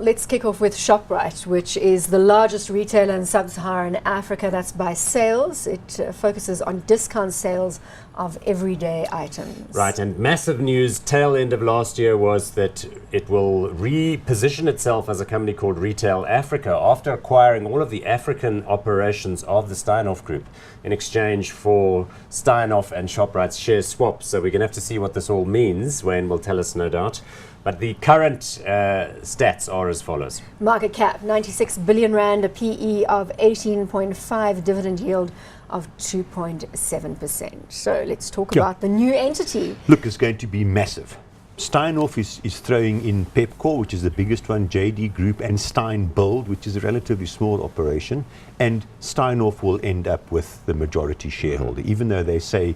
let's kick off with Shoprite, which is the largest retailer in sub-Saharan Africa. That's by sales. It focuses on discount sales of everyday items. Right, and massive news tail end of last year was that it will reposition itself as a company called Retail Africa after acquiring all of the African operations of the Steinhoff Group in exchange for Steinhoff and Shoprite's share swaps. So we're going to have to see what this all means. Wayne will tell us, no doubt. But the current stats are as follows. Market cap, 96 billion rand, a PE of 18.5, dividend yield of 2.7%. So let's talk about the new entity. Look, it's going to be massive. Steinhoff is throwing in Pepkor, which is the biggest one, JD Group, and Stein Build, which is a relatively small operation. And Steinhoff will end up with the majority shareholder, even though they say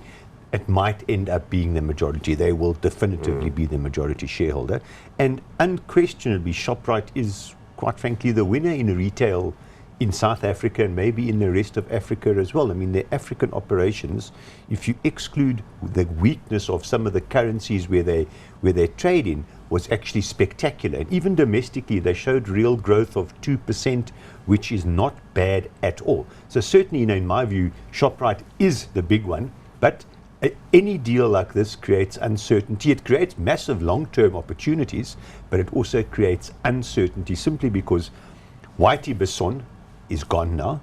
it might end up being the majority. They will definitively be the majority shareholder. And unquestionably, Shoprite is, quite frankly, the winner in retail in South Africa and maybe in the rest of Africa as well. I mean, the African operations, if you exclude the weakness of some of the currencies where they trade in, was actually spectacular. And even domestically, they showed real growth of 2%, which is not bad at all. So certainly, in my view, Shoprite is the big one. But any deal like this creates uncertainty. It creates massive long-term opportunities, but it also creates uncertainty simply because Whitey Besson is gone now.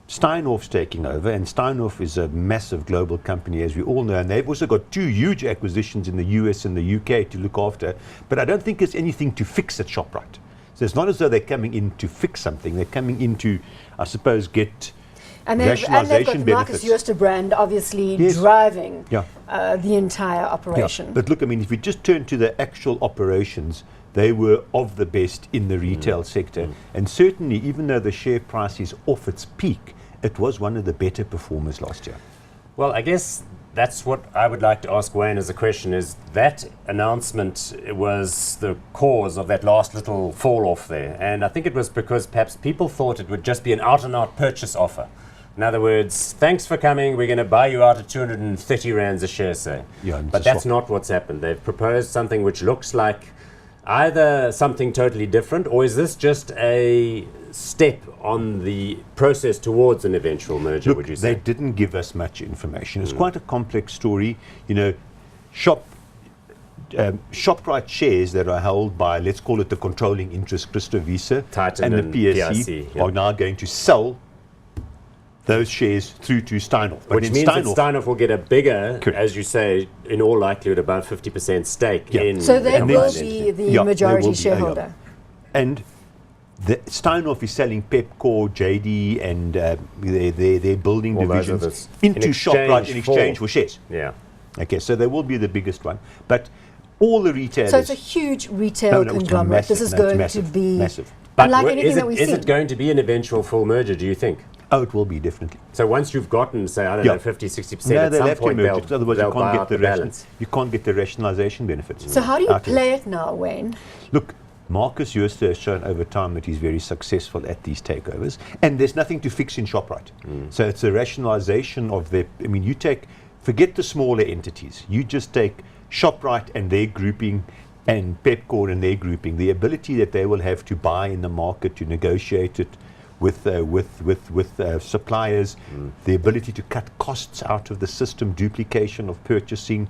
Steinhoff's taking over, and Steinhoff is a massive global company, as we all know, and they've also got two huge acquisitions in the US and the UK to look after, but I don't think there's anything to fix at Shoprite. So it's not as though they're coming in to fix something. They're coming in to, I suppose, get they've got the Marcus Jooste brand obviously driving the entire operation. Yeah. But look, I mean, if we just turn to the actual operations, they were of the best in the retail sector. And certainly, even though the share price is off its peak, it was one of the better performers last year. Well, I guess that's what I would like to ask Wayne as a question, is that announcement was the cause of that last little fall off there. And I think it was because perhaps people thought it would just be an out-and-out purchase offer. In other words, thanks for coming, we're going to buy you out at 230 rands a share, say. But that's not what's happened. They've proposed something which looks like either something totally different, or is this just a step on the process towards an eventual merger, Look, would you say? they didn't give us much information. It's quite a complex story. You know, Shoprite shares that are held by, let's call it the controlling interest, Christo Wiese and the PSC, are now going to sell those shares through to Steinhoff. Which means that Steinhoff will get a bigger, as you say, in all likelihood, about 50% stake in. So they will be the majority shareholder. And the Steinhoff is selling Pepkor, JD, and their building all divisions into Shoprite in exchange for shares. Yeah. Okay, so they will be the biggest one. But all the retailers. So it's a huge retail conglomerate. This is going to be massive. But unlike anything that we've seen. Is it going to be an eventual full merger, do you think? Oh, it will be, definitely. So once you've gotten, say, I don't know, 50, 60%, at some point otherwise they'll buy out the balance. You can't get the rationalization benefits. So how do you play it now, Wayne? Look, Marcus Jooste has shown over time that he's very successful at these takeovers, and there's nothing to fix in Shoprite. So it's a rationalization of their, I mean, forget the smaller entities. You just take Shoprite and their grouping and Pepkor and their grouping, the ability that they will have to buy in the market, to negotiate it with suppliers, the ability to cut costs out of the system, duplication of purchasing,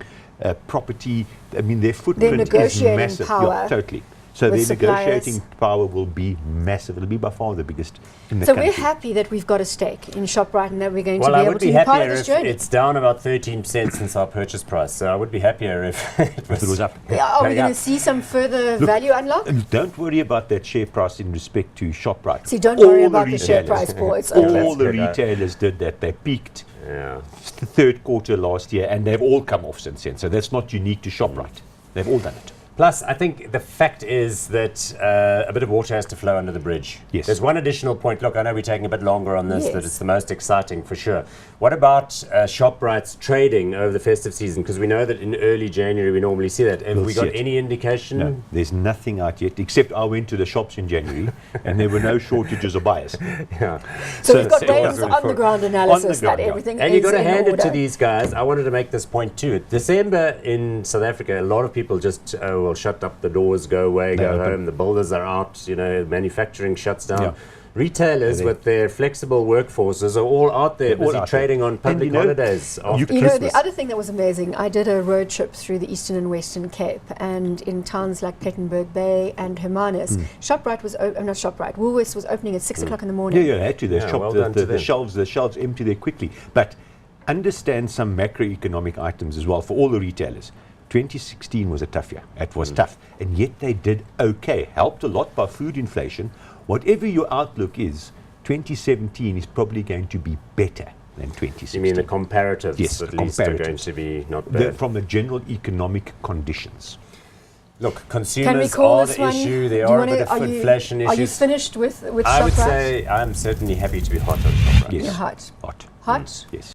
property. I mean, their footprint is massive. Power totally. So their negotiating power will be massive. It'll be by far the biggest in the country. So we're happy that we've got a stake in Shoprite and that we're going to be able to be part of this journey. It's down about 13% since our purchase price, so I would be happier if it was up. Are we going to see some further value unlock? Don't worry about that share price in respect to Shoprite. See, don't worry about the share price, boys. All the retailers did that. They peaked the third quarter last year, and they've all come off since then. So that's not unique to Shoprite. They've all done it. Plus, I think the fact is that a bit of water has to flow under the bridge. Yes. There's one additional point. Look, I know we're taking a bit longer on this, but it's the most exciting for sure. What about Shoprite's trading over the festive season? Because we know that in early January we normally see that. Have we got any indication? No, there's nothing out yet, except I went to the shops in January and there were no shortages of buyers. So we've got Dave's on-the-ground analysis that everything and you've got to hand it to these guys. I wanted to make this point too. December in South Africa, a lot of people just will shut up the doors, go away, They go open. home. The builders are out. Manufacturing shuts down. Yeah. Retailers And with their flexible workforces are all out there, They're all busy out there. trading on And public holidays after you You know, Christmas. the other thing that was amazing, I did a road trip through the Eastern and Western Cape, and in towns like Plettenberg Bay and Hermanus, Shoprite was, not Shoprite, Woolworths was opening at 6 o'clock in the morning. Yeah, they had to. They Yeah, shop well done to the them. shelves empty there quickly. But understand some macroeconomic items as well for all the retailers. 2016 was a tough year. It was tough. And yet they did okay. Helped a lot by food inflation. Whatever your outlook is, 2017 is probably going to be better than 2016. You mean the comparatives Yes, at the least are going comparatives. to be not bad? From the general economic conditions. Look, Can we consumers call are this the one? issue. There Do you are a wanna- bit of inflation Are you issues. finished with I would Shoprite? say I'm certainly happy to be hot on Shoprite. Yes. You're hot. Hot. Hot? Yes.